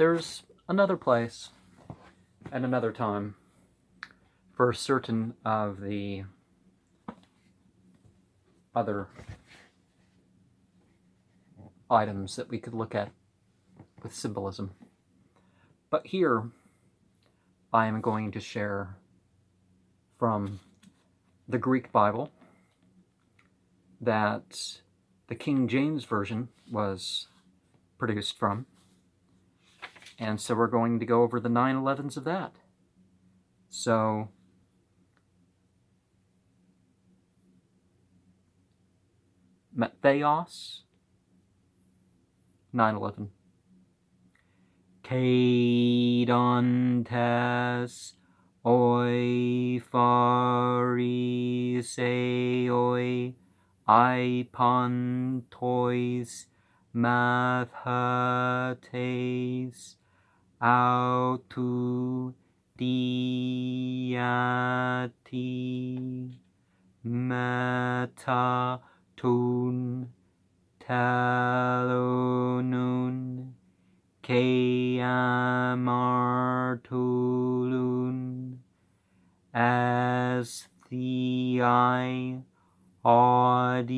there's another place at another time for certain of the other items that we could look at with symbolism. But here, I am going to share from the Greek Bible that the King James Version was produced from. And so we're going to go over the 9/11s of that. So, Matthios 9/11. Kaidontes oi pharisaioi ipantois mathetes autu diati meta tun talonun keamartulun as thei audiras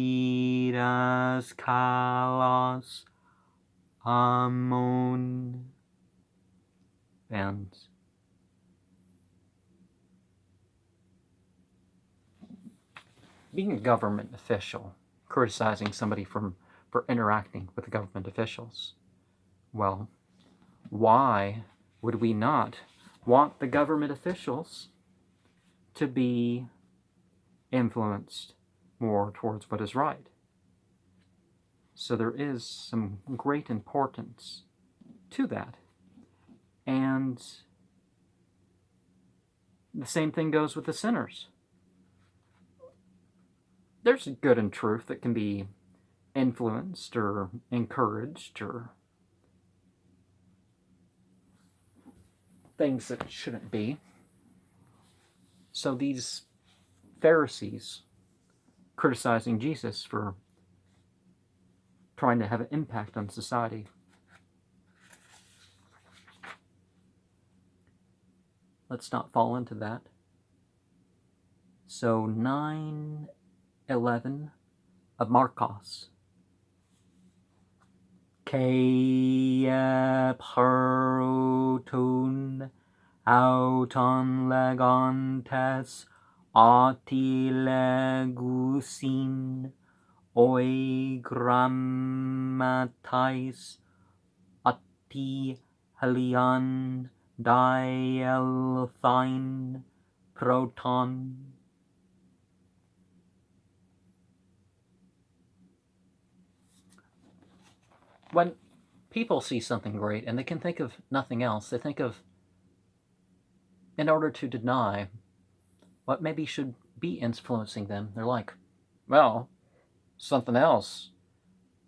kalos amon. And being a government official, criticizing somebody for interacting with government officials, well, why would we not want the government officials to be influenced more towards what is right? So there is some great importance to that. And the same thing goes with the sinners. There's good and truth that can be influenced or encouraged or things that shouldn't be. So these Pharisees criticizing Jesus for trying to have an impact on society. Let's not fall into that. So 9/11 of Marcos. Keepharutun auton legantes atilegusin oi grammatais ati helian dielthine proton. When people see something great and they can think of nothing else, they think of, in order to deny what maybe should be influencing them, they're like, well, something else.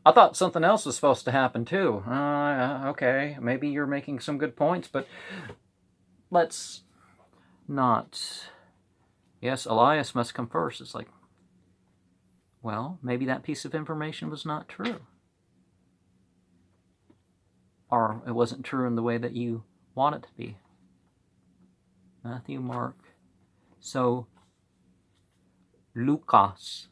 I thought something else was supposed to happen too. Okay, maybe you're making some good points, but let's not. Yes, Elias must come first. It's like, well, maybe that piece of information was not true. Or it wasn't true in the way that you want it to be. Matthew, Mark. So, Lucas.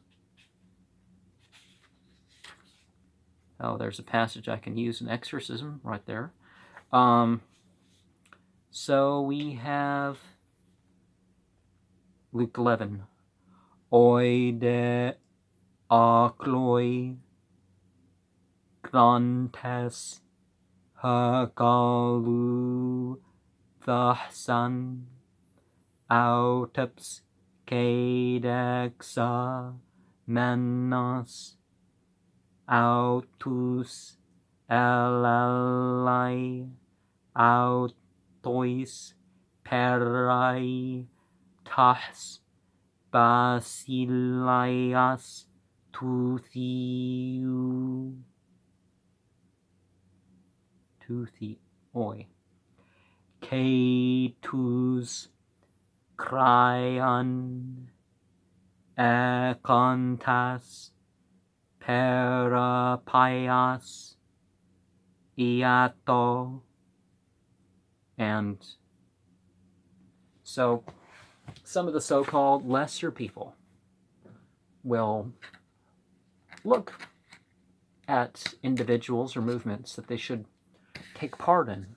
Oh, there's a passage I can use in exorcism right there. So we have Luke 11. Oide akloi grantes hagalu thahsan autaps kadexa menas autus elalai autois perai tas basileias tuthioi ketus cryan ekantas perapaias iato And so some of the so-called lesser people will look at individuals or movements that they should take part in.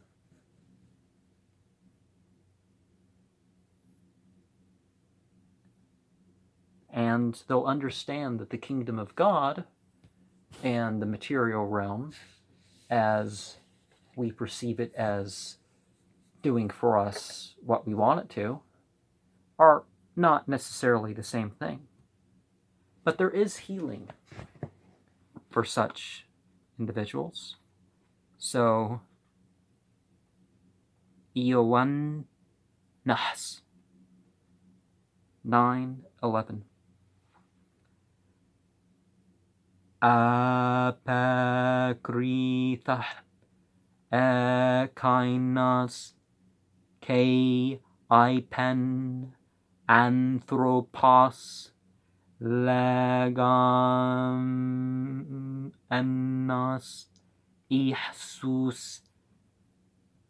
And they'll understand that the kingdom of God and the material realm, as we perceive it as doing for us what we want it to, are not necessarily the same thing. But there is healing for such individuals. So, Iowan Nahs 9:11. Apakritah ekainas ke ipen anthropos legam enas ihsus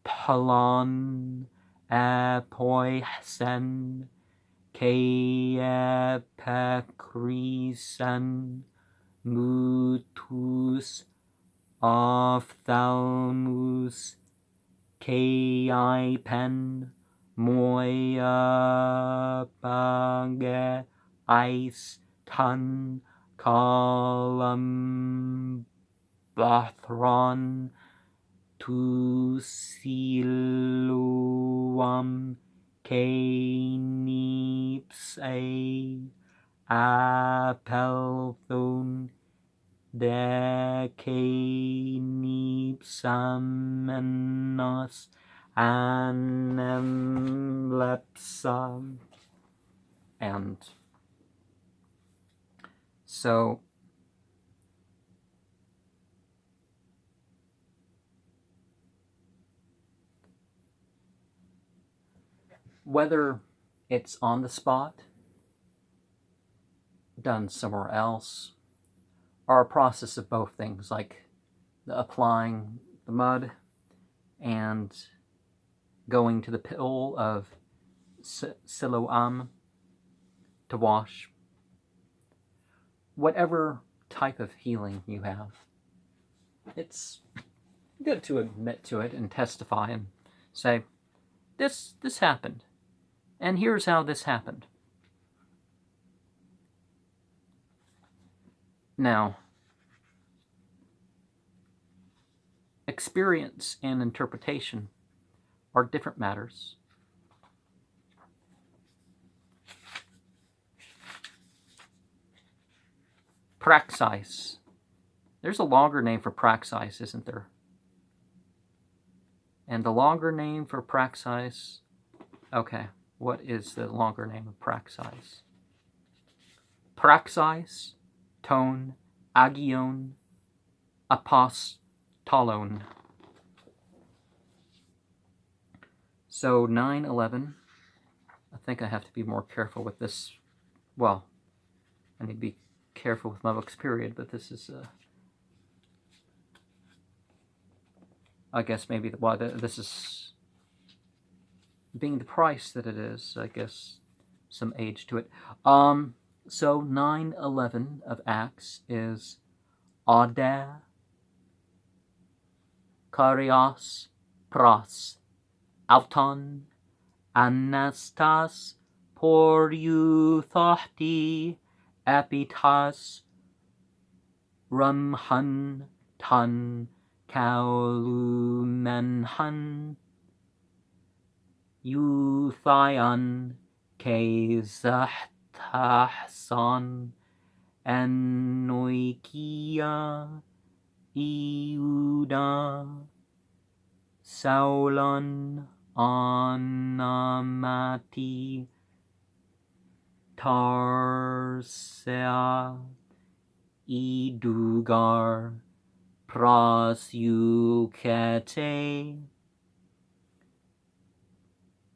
talon apoihsen ke epakrisen mutus ophthalmus keipen moia page ice ton colum bathron tu siluam kenips apelthon de kenipsamenos anemlepsam. And so whether it's on the spot, done somewhere else, or a process of both things, like applying the mud and going to the pool of Siloam to wash. Whatever type of healing you have, it's good to admit to it and testify and say, this happened, and here's how this happened. Now, experience and interpretation are different matters. Praxis. There's a longer name for praxis, isn't there? And the longer name for praxis, okay, what is the longer name of praxis? Praxis, ton, agion, apostolon. So 9:11, I think I have to be more careful with this. Well, I need to be careful with my books, period, but this is, I guess maybe why this is being the price that it is, I guess some age to it. So 9:11 of Acts is Ade Karios Pros Auton Anastas Poryuthahti Epitas Rumhun Tun Kaulumenhun Euthion Kezahtason Enoikia Iuda Saulon Anamati Tarsea Idugar Prasyukete.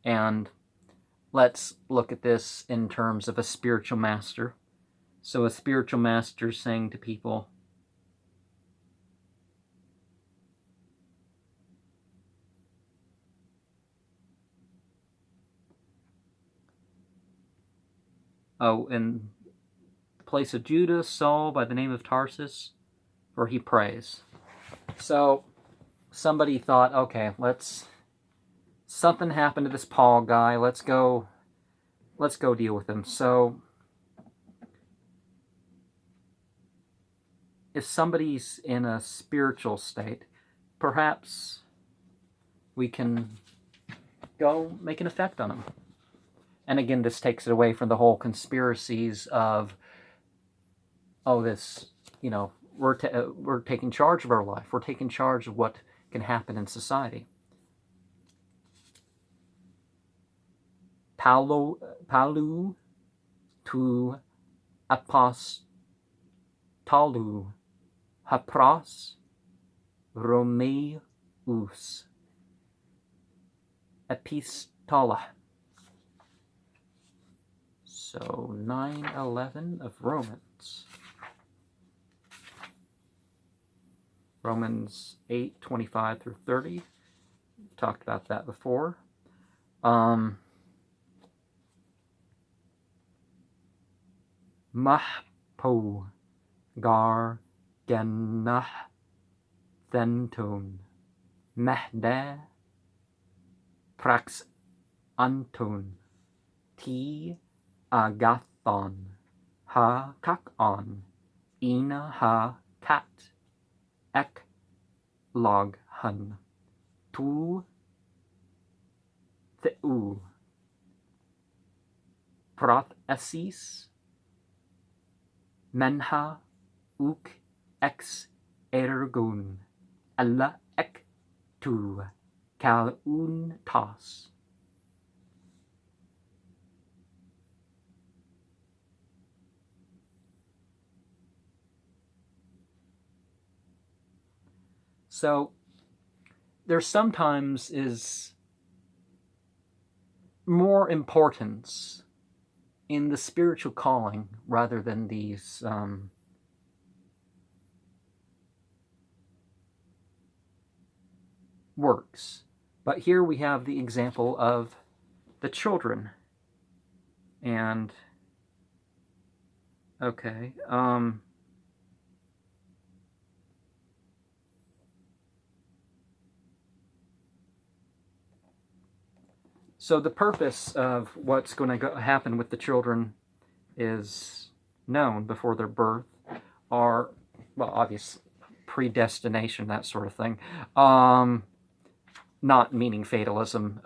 And let's look at this in terms of a spiritual master. So a spiritual master saying to people, in the place of Judah, Saul by the name of Tarsus, where he prays. So somebody thought, okay, something happened to this Paul guy. Let's go deal with him. So if somebody's in a spiritual state, perhaps we can go make an effect on them. And again, this takes it away from the whole conspiracies of, we're taking charge of our life. We're taking charge of what can happen in society. Paulu tu apostolu hapros Romeus epistola. So 9:11 of Romans. Romans 8:25 through 30. Talked about that before. Mahpo gar genah thentun mehde prax antun ti agathon ha kakon ina ha kat ek log hun tu theu proth esis menha uk ex ergun alla ek tu cal un tas. So there sometimes is more importance in the spiritual calling rather than these works. But here we have the example of the children. And okay, so the purpose of what's going to happen with the children is known before their birth, are, well, obvious predestination, that sort of thing. Not meaning fatalism,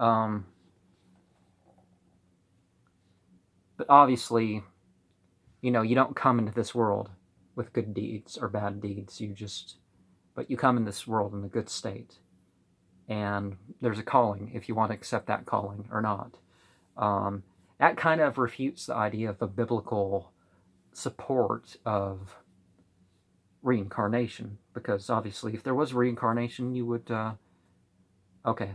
but obviously, you don't come into this world with good deeds or bad deeds. But you come in this world in a good state. And there's a calling, if you want to accept that calling or not. That kind of refutes the idea of a biblical support of reincarnation, because obviously if there was reincarnation, you would, okay,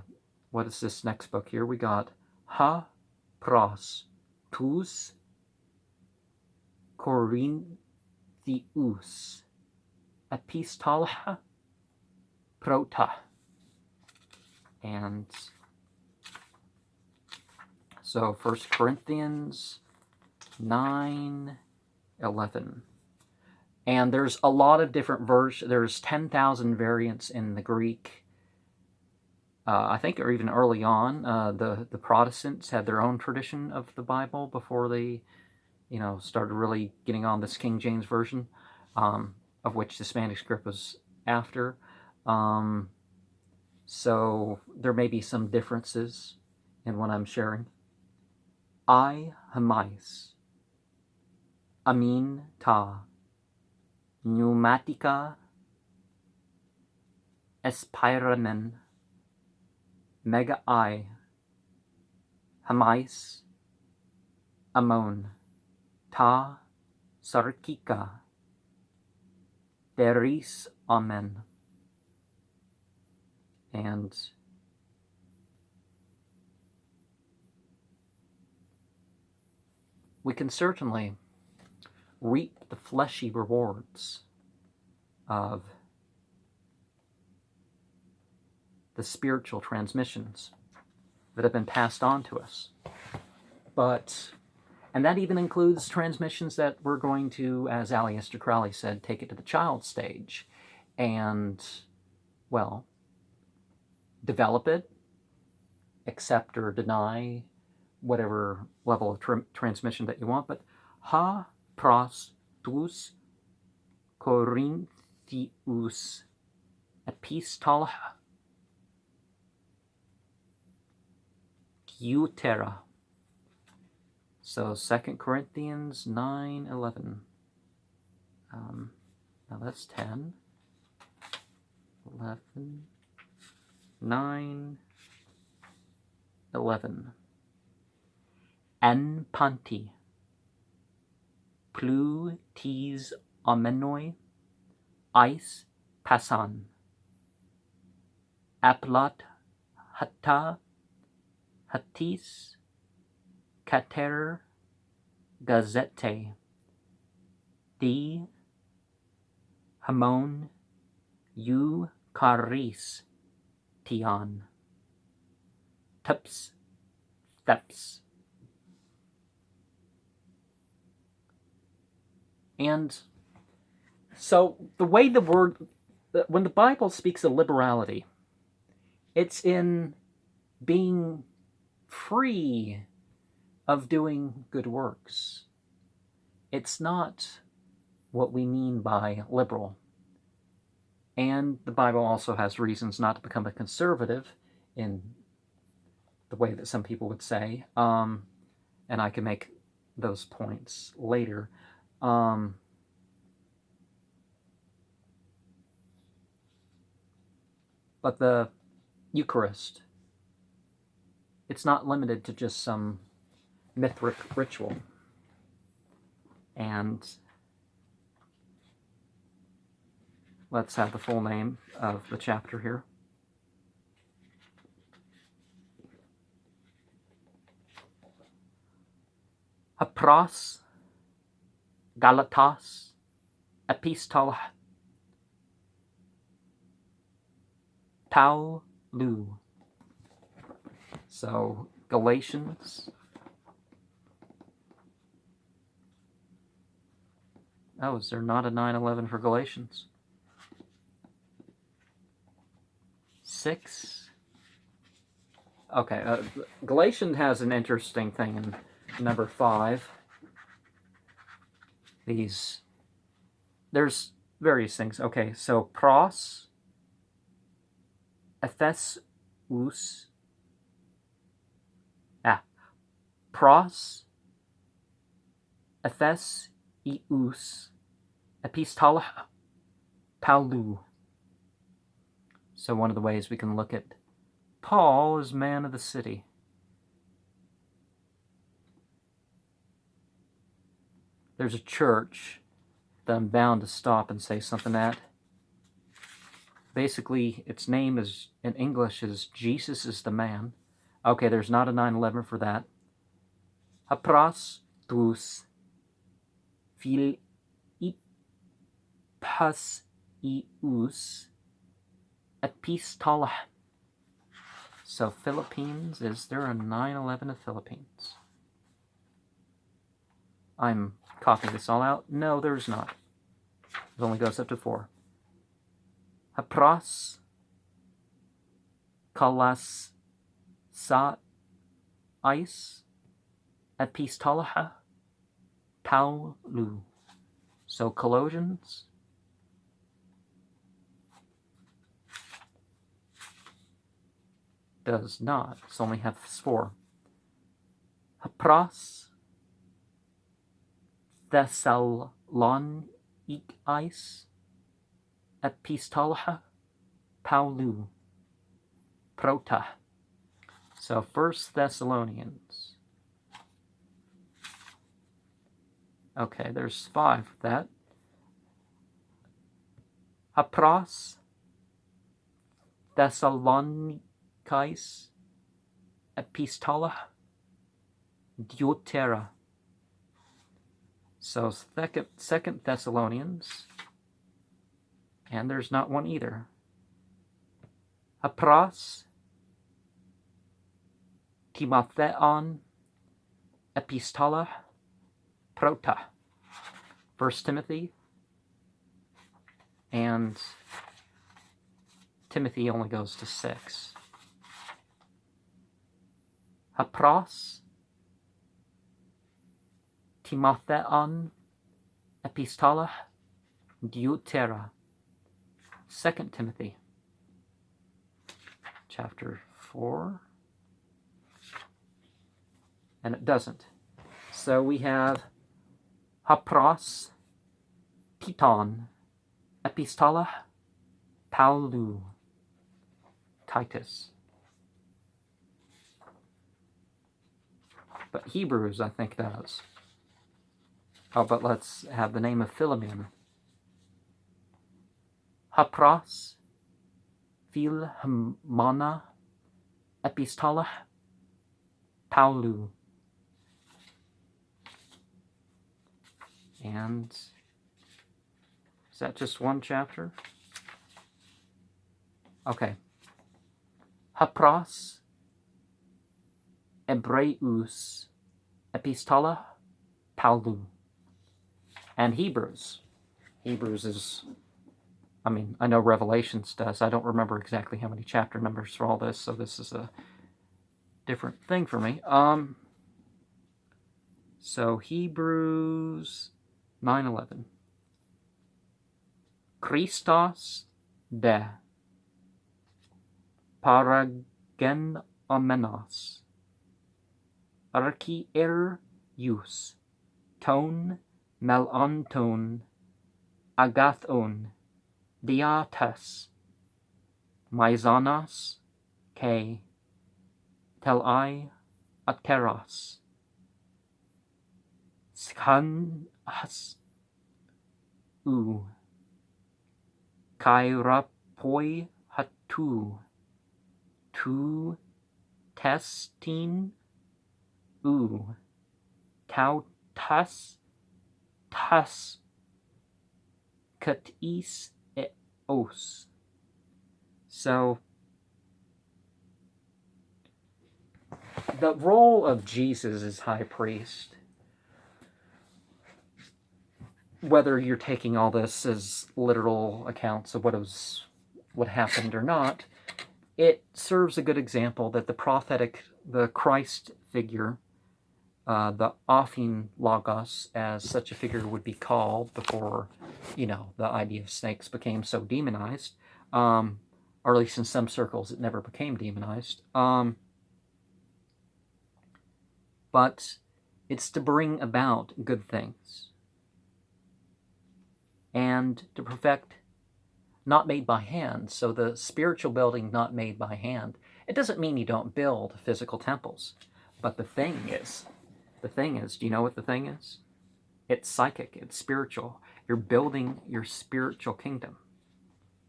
what is this next book here? We got Ha Pros Tus Corinthius Epistola Prota. And so 1 Corinthians 9:11. And there's a lot of different versions. There's 10,000 variants in the Greek. I think, or even early on, the Protestants had their own tradition of the Bible before they, started really getting on this King James Version, of which the Spanish script was after. So there may be some differences in what I'm sharing. I hamais amin ta pneumatica espiramen mega I hamais amon ta sarkika deris amen. And we can certainly reap the fleshy rewards of the spiritual transmissions that have been passed on to us. But And that even includes transmissions that we're going to, as Aleister Crowley said, take it to the child stage and, well, develop it, accept or deny whatever level of transmission that you want. But ha pros tous Corinthius epistola Deutera. So 2 Corinthians 9:11. Now that's 10, 11, 9, 11. En panti plu tis omenoi eis passan aplat hatta hatis cater gazette di hamon Eucharis tion tups theps. And so the way the word, when the Bible speaks of liberality, it's in being free of doing good works. It's not what we mean by liberal. And the Bible also has reasons not to become a conservative in the way that some people would say. And I can make those points later. But the Eucharist, it's not limited to just some mythic ritual. And let's have the full name of the chapter here. Hapros Galatas Epistola Paulu. So Galatians. Oh, is there not a 9:11 for Galatians? 6. Okay, Galatians has an interesting thing in number 5. There's various things. Okay, so pros, Ephesus, pros, Ephesius, epistola Paulu. So one of the ways we can look at Paul as man of the city. There's a church that I'm bound to stop and say something at. Basically, its name is, in English, is Jesus is the Man. Okay, there's not a 9:11 for that. Hapros tous Philippasius epistola. So Philippines, is there a 9:11 of Philippines? I'm copying this all out. No, there's not. It only goes up to 4. Hapros kalas sa ice epistola Paulu. So Colossians does not. It's only have 4. Hapros Thessalonicis epistola Paulu prota. So 1 Thessalonians. Okay, there's 5 of that. Hapros Thessalonicis epistola Deutera. So 2 Thessalonians, and there's not one either. Hapros Timotheon epistola prota. 1 Timothy, and Timothy only goes to 6. Hapros, Timotheon, Epistola, Deutera. 2 Timothy, chapter 4. And it doesn't. So we have Hapros, Titon, Epistola, Paulu, Titus. But Hebrews, I think, does. Oh, but let's have the name of Philemon. Hapros, Philmona, Epistola, Paulu. And is that just one chapter? Okay. Hapros, Hebreus, Epistola, Paulu. And Hebrews. Hebrews is, I know Revelations does. I don't remember exactly how many chapter numbers for all this, so this is a different thing for me. So Hebrews 9:11. Christos de paragenomenos archierius ton melanton agathon diatas maizanos ke telai ateros skanhas u kairapoi hatu tu testin u tautas tas katis eos. So the role of Jesus as high priest, whether you're taking all this as literal accounts of what happened or not, it serves a good example that the Christ figure, the Ophin Logos, as such a figure would be called before, the idea of snakes became so demonized, or at least in some circles it never became demonized. But it's to bring about good things and to perfect not made by hand. So the spiritual building not made by hand. It doesn't mean you don't build physical temples. But the thing is, do you know what the thing is? It's psychic, it's spiritual. You're building your spiritual kingdom.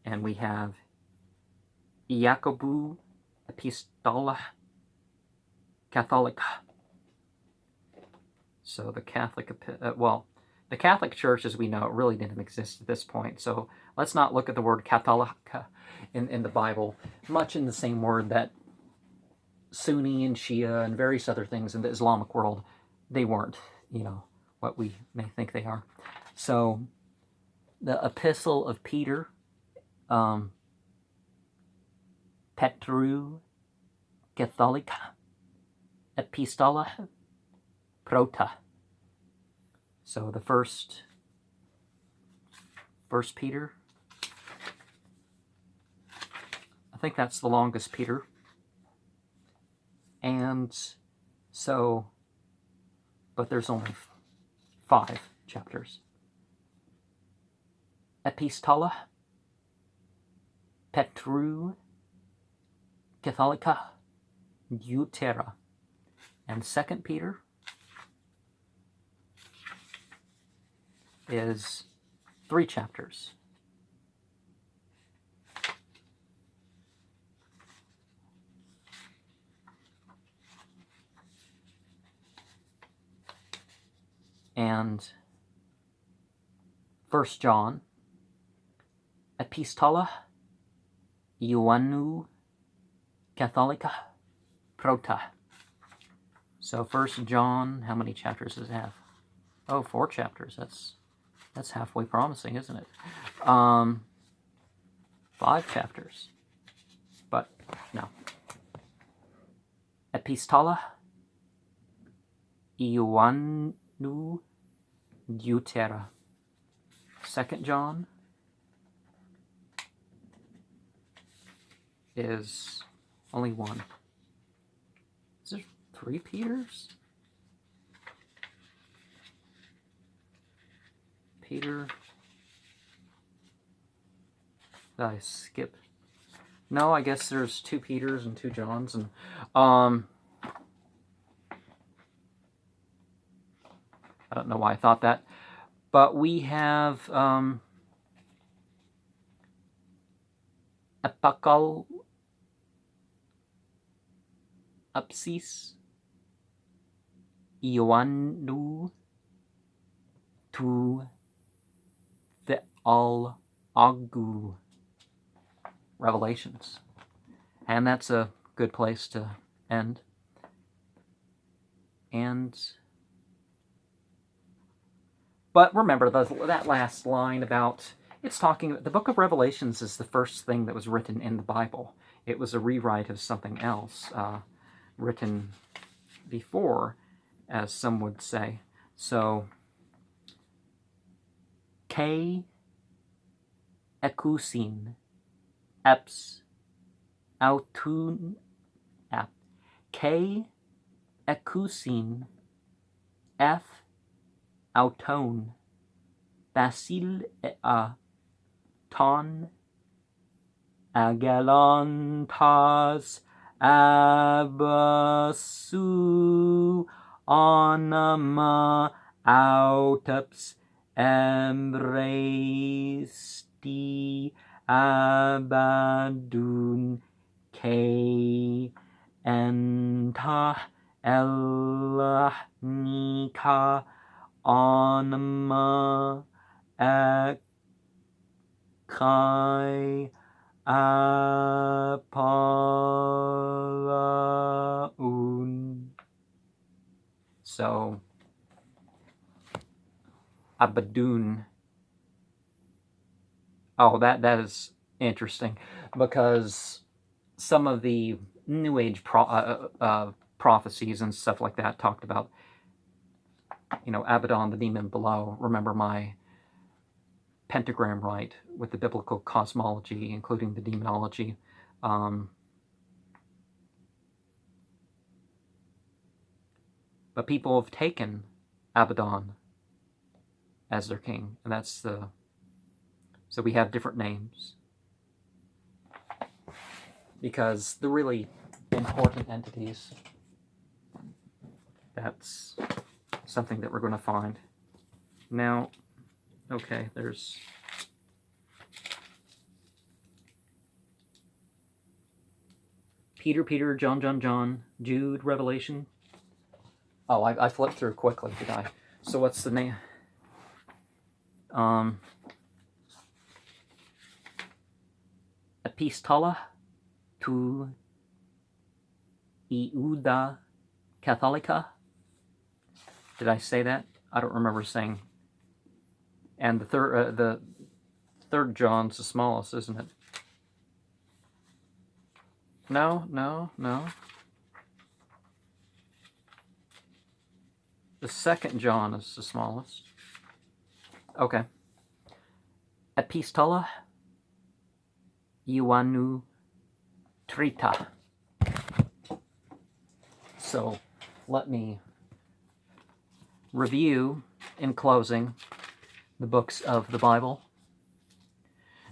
And we have Iacobu Epistola Catholica. So the the Catholic Church, as we know, it really didn't exist at this point. So let's not look at the word Catholica in the Bible much in the same word that Sunni and Shia and various other things in the Islamic world, they weren't, what we may think they are. So the Epistle of Peter, Petru Catholica, Epistola Prota. So the first Peter, I think that's the longest Peter. And so, but there's only 5 chapters. Epistola Petru Catholica Deutera. And 2 Peter is 3 chapters. And 1 John, Epistola Ioannou Catholica Prota. So 1 John, how many chapters does it have? Oh, 4 chapters. That's halfway promising, isn't it? 5 chapters. But no. Epistola Ioannou Deutera. 2nd John is only 1. Is there 3 Peters? Peter. Did I skip? No, I guess there's 2 Peters and 2 Johns, and I don't know why I thought that, but we have Epakal Apsis Ioannou to the Al-Agu Revelations. And that's a good place to end. But remember that last line about, it's talking, the book of Revelations is the first thing that was written in the Bible. It was a rewrite of something else written before, as some would say. So, K ekusin eps autun K ekusin F auton basil ton agalantas abasu onama autops embresti abadun K enta elahnika onama akai apalaun. So, abadun. Oh, that is interesting, because some of the New Age prophecies and stuff like that talked about, Abaddon, the demon below. Remember my pentagram right with the biblical cosmology, including the demonology. But people have taken Abaddon as their king, and that's so we have different names, because the really important entities, that's something that we're going to find. Now, okay, there's Peter, John, Jude, Revelation. Oh, I flipped through quickly, did I? So what's the name? Epistola to Iuda Catholica. Did I say that? I don't remember saying. And the third John's the smallest, isn't it? No. The 2nd John is the smallest. Okay. Epistola Ioannou Trita. So, let me review, in closing, the books of the Bible.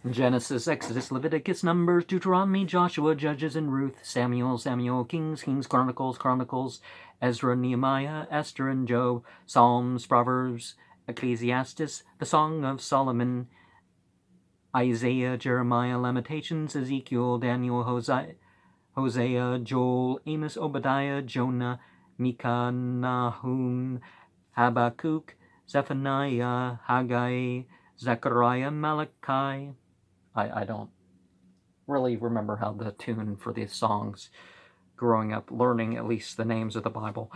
Genesis, Exodus, Leviticus, Numbers, Deuteronomy, Joshua, Judges, and Ruth, Samuel, Kings, Chronicles, Ezra, Nehemiah, Esther, and Job, Psalms, Proverbs, Ecclesiastes, the Song of Solomon, Isaiah, Jeremiah, Lamentations, Ezekiel, Daniel, Hosea, Joel, Amos, Obadiah, Jonah, Micah, Nahum, Habakkuk, Zephaniah, Haggai, Zechariah, Malachi. I don't really remember how the tune for these songs growing up, learning at least the names of the Bible.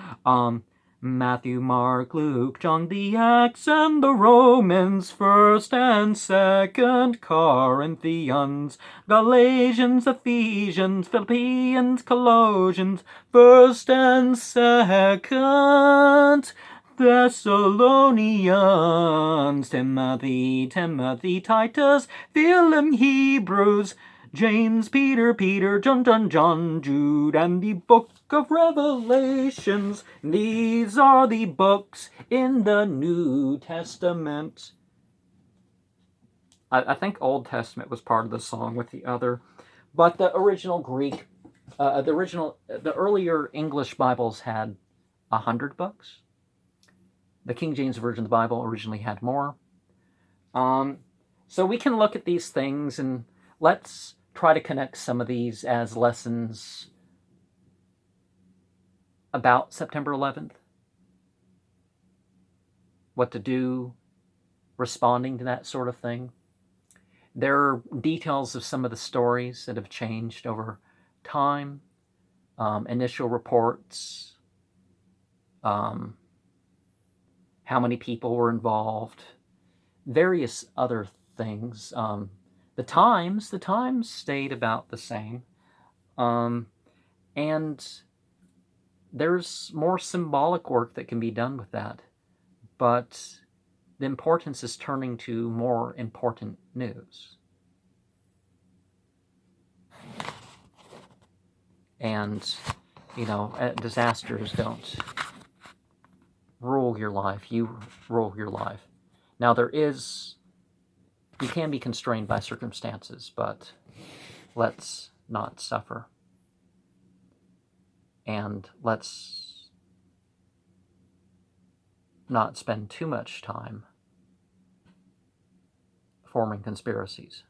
Matthew, Mark, Luke, John, the Acts, and the Romans, 1st and 2nd Corinthians, Galatians, Ephesians, Philippians, Colossians, 1st and 2nd Thessalonians, Timothy, Titus, Philemon, Hebrews, James, Peter, John, Jude, and the book of Revelations. These are the books in the New Testament. I think Old Testament was part of the song with the other, but the original Greek, the earlier English Bibles had 100 books. The King James Version of the Bible originally had more. So we can look at these things and let's try to connect some of these as lessons about September 11th. What to do responding to that sort of thing. There are details of some of the stories that have changed over time. Initial reports. How many people were involved. Various other things. The times stayed about the same. And there's more symbolic work that can be done with that. But the importance is turning to more important news. And, disasters don't rule your life. You rule your life. Now you can be constrained by circumstances, but let's not suffer. And let's not spend too much time forming conspiracies.